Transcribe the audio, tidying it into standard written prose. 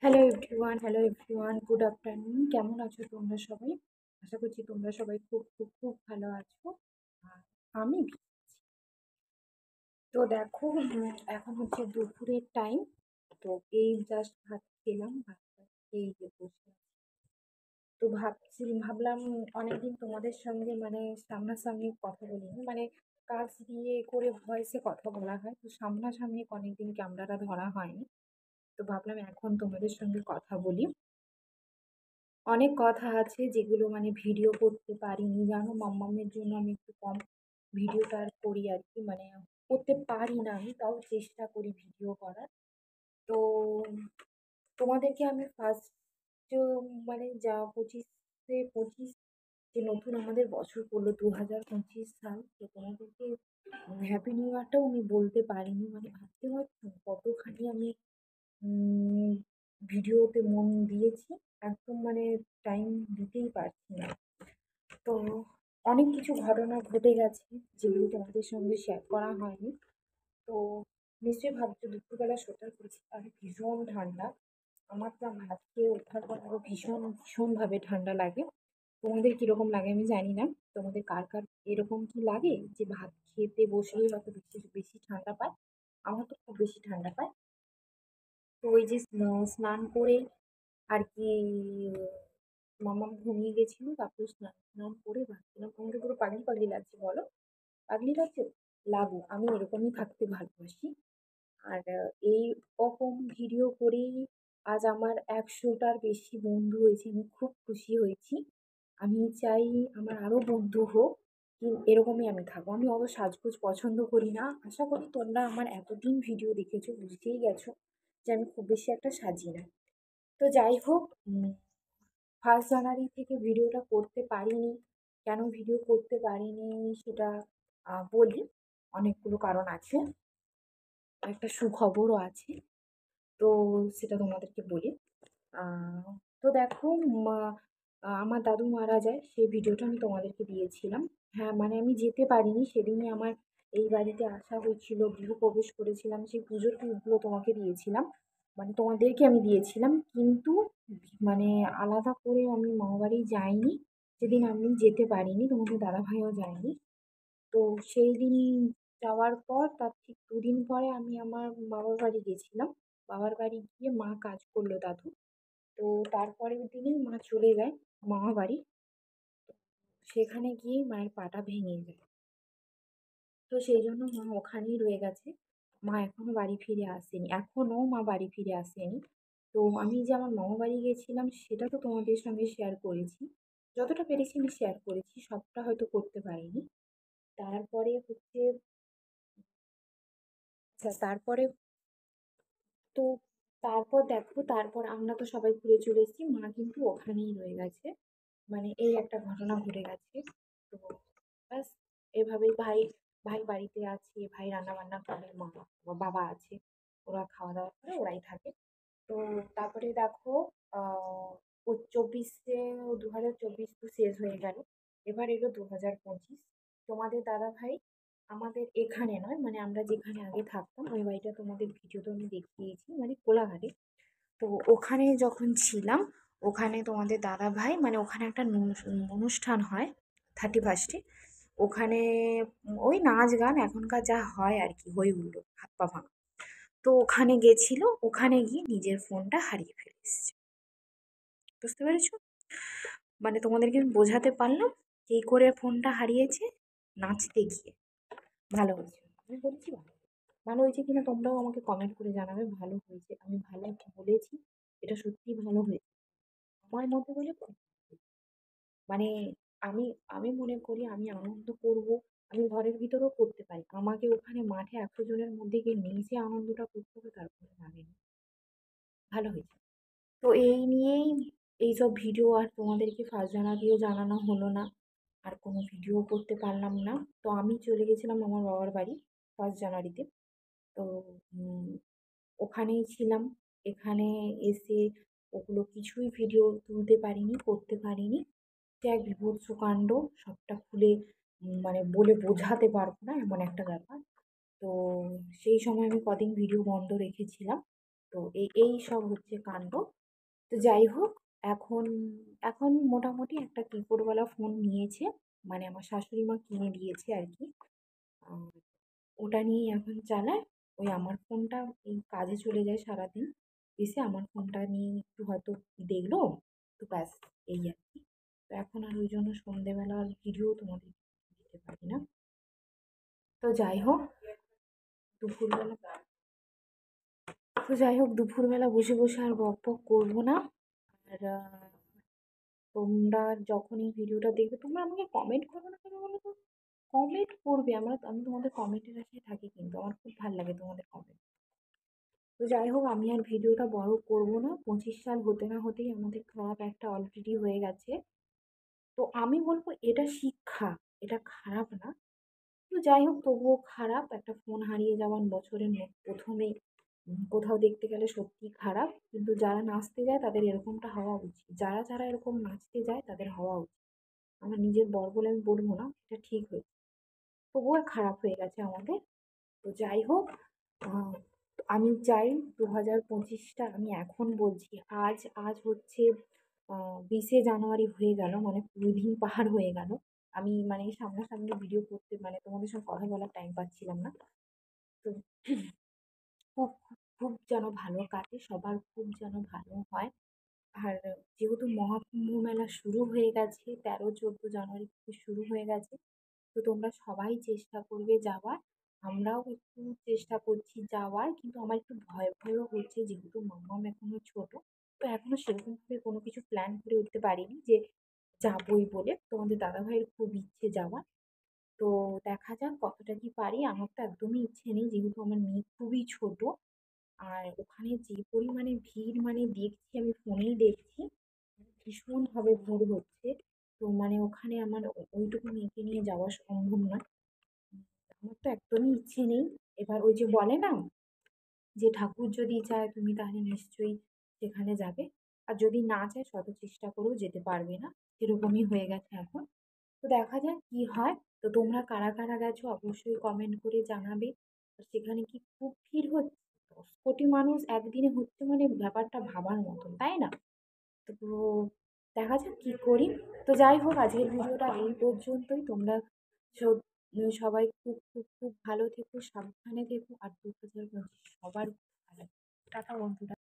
Hello everyone, good afternoon. কেমন আছো তোমরা সবাই? আশা করছি তোমরা সবাই খুব খুব খুব ভালো আছো। আর আমি তো দেখো, এখন হচ্ছে দুপুরের টাইম। তো এই জাস্ট ভাত খেলাম, ভাতটা খেয়ে বসে আছি। তো ভাবলাম অনেকদিন তোমাদের সঙ্গে মানে সামনাসামনি কথা বলিনি, মানে কাজ দিয়ে করে ভয়েসে কথা বলা হয়, তো সামনাসামনি অনেকদিন ক্যামেরাটা ধরা হয়নি। তো ভাবলাম এখন তোমাদের সঙ্গে কথা বলি। অনেক কথা আছে যেগুলো মানে ভিডিও করতে পারিনি, জানো মাম্মামের জন্য আমি একটু কম ভিডিওটা করি আর কি, মানে করতে পারি না, আমি তাও চেষ্টা করি ভিডিও করার। তো তোমাদেরকে আমি ফার্স্ট মানে যা 25 যে নতুন আমাদের বছর পড়লো 2025 সাল, তো তোমাদেরকে হ্যাপি নিউ ইয়ারটাও আমি বলতে পারিনি, মানে ভাবতে পারছো কতখানি আমি উম ভিডিওতে মন দিয়েছি। একদম মানে টাইম দিতেই পারছি না। তো অনেক কিছু ঘটনা ঘটে গেছে যেগুলো তোমাদের সঙ্গে শেয়ার করা হয়নি। তো নিশ্চয়ই ভাবছো দুপুরবেলা সোয়েটার করেছি আর ভীষণ ঠান্ডা। আমার তো ভাত খেয়ে ওঠার পর আরো ভীষণ ভীষণভাবে ঠান্ডা লাগে। তোমাদের কিরকম লাগে আমি জানি না। তোমাদের কার কার এরকম কি লাগে যে ভাত খেতে বসলেই হয়তো বেশি বেশি ঠান্ডা পায়? আমার তো খুব বেশি ঠান্ডা পায়। তো ওই যে স্নান করে আর কি, মাম্মাম ঘুমিয়ে গেছিল, তারপরে স্নান টান করে ভাবছিলাম আমাকে পুরো পাগলি পাগলি লাগছে, বলো পাগলি লাগছে? লাগুক, আমি এরকমই থাকতে ভালোবাসি। আর এই রকম ভিডিও করেই আজ আমার 100টার বেশি বন্ধু হয়েছে, আমি খুব খুশি হয়েছি। আমি চাই আমার আরো বন্ধু হোক, এরকমই আমি থাকবো। আমি অত সাজগোজ পছন্দ করি না। আশা করি তোমরা আমার এতদিন ভিডিও দেখেছো, বুঝতেই গেছো যে আমি খুব বেশি একটা সাজি না। তো যাই হোক, 1 জানুয়ারি থেকে ভিডিওটা করতে পারিনি। কেন ভিডিও করতে পারিনি সেটা বলি। অনেকগুলো কারণ আছে, একটা সুখবরও আছে। তো সেটা তোমাদেরকে বলি। আহ, তো দেখো, আমার দাদু মারা যায়, সেই ভিডিওটা আমি তোমাদেরকে দিয়েছিলাম। হ্যাঁ, মানে আমি যেতে পারিনি সেদিনই, আমার এই বাড়িতে আসা হয়েছিল, গৃহপ্রবেশ করেছিলাম, সেই পুজোর ক্লিপগুলো তোমাকে দিয়েছিলাম, মানে তোমাদেরকে আমি দিয়েছিলাম। কিন্তু মানে আলাদা করে আমি মামাবাড়ি যাইনি, সেদিন আমি যেতে পারিনি, তোমাদের দাদাভাইও যায়নি। তো সেই দিন যাওয়ার পর তার ঠিক 2 দিন পরে আমি আমার বাবার বাড়ি গেছিলাম। বাবার বাড়ি গিয়ে মা কাজ করলো দাদু। তো তারপরের দিনই মা চলে যায় মামা বাড়ি। সেখানে গিয়েই মায়ের পাটা ভেঙে যায়। তো সেই জন্য মা ওখানেই রয়ে গেছে। মা এখনো বাড়ি ফিরে আসেনি, এখনো মা বাড়ি ফিরে আসেনি। তো আমি যে আমার মামা বাড়ি গেছিলাম সেটা তো তোমাদের সঙ্গে শেয়ার করেছি, যতটা পেরেছি আমি শেয়ার করেছি, সবটা হয়তো করতে পারিনি। তারপরে হচ্ছে, আচ্ছা তারপরে, তো তারপর দেখো, তারপর আমরা তো সবাই ঘুরে চলে এসেছি, মা কিন্তু ওখানেই রয়ে গেছে। মানে এই একটা ঘটনা ঘটে গেছে। তো ব্যাস, এভাবেই ভাই ভাই বাড়িতে আছে, ভাই রান্না বান্না করে, মা বাবা আছে, ওরা খাওয়া দাওয়া করে ওরাই থাকে। তো তারপরে দেখো, ও 2024 তো শেষ হয়ে গেল, এবার এলো 2025। তোমাদের দাদা ভাই আমাদের এখানে নয়, মানে আমরা যেখানে আগে থাকতাম ওই বাড়িটা তোমাদের ভিডিওতে আমি দেখিয়েছি, মানে কোলাঘাটে। তো ওখানে যখন ছিলাম, ওখানে তোমাদের দাদা ভাই মানে ওখানে একটা অনুষ্ঠান হয় 31-এ। ওখানে ওই নাচ গান এখনকার যা হয় আর কি, হই হুল্লোড়, হাত পা ভাঙা। তো ওখানে গেছিল, ওখানে গিয়ে নিজের ফোনটা হারিয়ে ফেলে এসেছে। বুঝতে পেরেছো? মানে তোমাদেরকে আমি বোঝাতে পারলাম কি করে ফোনটা হারিয়েছে? নাচতে গিয়ে। ভালো হয়েছে, আমি বলেছি ভালো, ভালো হয়েছে কিনা তোমরাও আমাকে কমেন্ট করে জানাবে ভালো হয়েছে, আমি ভালো বলেছি, এটা সত্যিই ভালো হয়েছে আমার মতে বলে খুব ভালো। মানে আমি আমি মনে করি আমি আনন্দ করব, আমি ঘরের ভিতরেও করতে পারি, আমাকে ওখানে মাঠে 100 জনের মধ্যে গিয়ে নিজে আনন্দটা করতে হবে তার কোনো মানে নেই। ভালো হয়েছে। তো এই নিয়েই এইসব ভিডিও, আর তোমাদেরকে 1 জানুয়ারিও জানানো হলো না, আর কোনো ভিডিও করতে পারলাম না। তো আমি চলে গেছিলাম আমার বাবার বাড়ি 1 জানুয়ারিতে। তো উম, ওখানেই ছিলাম। এখানে এসে ওগুলো কিছুই ভিডিও তুলতে পারিনি, করতে পারিনি। সে এক বীভৎস কাণ্ড, সবটা খুলে মানে বলে বোঝাতে পারবো না, এমন একটা ব্যাপার। তো সেই সময় আমি কদিন ভিডিও বন্ধ রেখেছিলাম। তো এই সব হচ্ছে কাণ্ড। তো যাই হোক, এখন এখন মোটামুটি একটা কিপ্যাডওয়ালা ফোন নিয়েছে, মানে আমার শাশুড়ি মা কিনে দিয়েছে আর কি। ওটা নিয়েই এখন চালায়। ওই আমার ফোনটা এই কাজে চলে যায় সারাদিন, এসে আমার ফোনটা নিয়ে একটু হয়তো দেখলো, তো ব্যাস এই আর কি। তো এখন আর ওই জন্য সন্ধেবেলার ভিডিও তোমাদের দিতে পারি না। তো যাই হোক, দুপুরবেলা দুপুরবেলা বসে বসে আর বক বক করবো না। আর তোমরা যখন এই ভিডিওটা দেখবে, তোমরা আমাকে কমেন্ট করবে না কেন বলো তো? কমেন্ট করবে, আমি তোমাদের কমেন্টের আশায় থাকি, কিন্তু আমার খুব ভালো লাগে তোমাদের কমেন্ট। তো যাই হোক, আমি আর ভিডিওটা বড় করব না। 25 সাল হতে না হতেই আমাদের খারাপ একটা অলরেডি হয়ে গেছে। তো আমি বলবো এটা শিক্ষা, এটা খারাপ না। তো যাই হোক, তবুও খারাপ একটা ফোন হারিয়ে যাওয়ার বছরের প্রথমেই কোথাও দেখতে গেলে সত্যিই খারাপ। কিন্তু যারা নাচতে যায় তাদের এরকমটা হওয়া উচিত। যারা যারা এরকম নাচতে যায় তাদের হওয়া উচিত। আমার নিজের বর বলে আমি বলবো না, এটা ঠিক হয়েছে। তবুও খারাপ হয়ে গেছে আমাদের। তো যাই হোক, আহ, আমি চাই 2025টা, আমি এখন বলছি, আজ আজ হচ্ছে 20শে জানুয়ারি হয়ে গেল, মানে 20 দিন পার হয়ে গেল। আমি মানে সামনাসামনি ভিডিও করতে, মানে তোমাদের সঙ্গে কথা বলার টাইম পাচ্ছিলাম না। তো খুব খুব খুব যেন ভালো কাটে, সবার খুব যেন ভালো হয়। আর যেহেতু মহাকুম্ভ মেলা শুরু হয়ে গেছে, 13-14 জানুয়ারি থেকে শুরু হয়ে গেছে, তো তোমরা সবাই চেষ্টা করবে যাওয়ার। আমরাও একটু চেষ্টা করছি যাওয়ার, কিন্তু আমার একটু ভয় ভয়ও হচ্ছে, যেহেতু মাম্মাম এখনো ছোট। তো এখনো সেরকমভাবে কোনো কিছু প্ল্যান করে উঠতে পারিনি যে যাবই বলে। তোমাদের দাদাভাইয়ের খুব ইচ্ছে যাওয়ার। তো দেখা যাক কতটা কি পারি। আমার তো একদমই ইচ্ছে নেই, যেহেতু আমার মেয়ে খুবই ছোট। আর ওখানে যে পরিমাণে ভিড়, মানে দেখছি, আমি ফোনেই দেখছি ভীষণভাবে ভিড় হচ্ছে। তো মানে ওখানে আমার ওইটুকু মেয়েকে নিয়ে যাওয়া সম্ভব নয়। আমার তো একদমই ইচ্ছে নেই। এবার ওই যে বলে না, যে ঠাকুর যদি চায় তুমি তাহলে নিশ্চয়ই সেখানে যাবে, আর যদি না চায় শত চেষ্টা করেও যেতে পারবে না, এরকমই হয়ে গেছে এখন। তো দেখা যাক কি হয়। তো তোমরা কারা কারা গেছো অবশ্যই কমেন্ট করে জানাবে। আর সেখানে কি খুব ভিড় হচ্ছে? 10 কোটি মানুষ একদিনে হচ্ছে, মানে ব্যাপারটা ভাবার মতন, তাই না? তো দেখা যাক কি করি। তো যাই হোক, আজকের ভিডিওটা এই পর্যন্তই। তোমরা সবাই খুব খুব খুব ভালো থেকো, সাবধানে থেকো, আর 2025 সবার খুব ভালো। টাটা বন্ধুরা।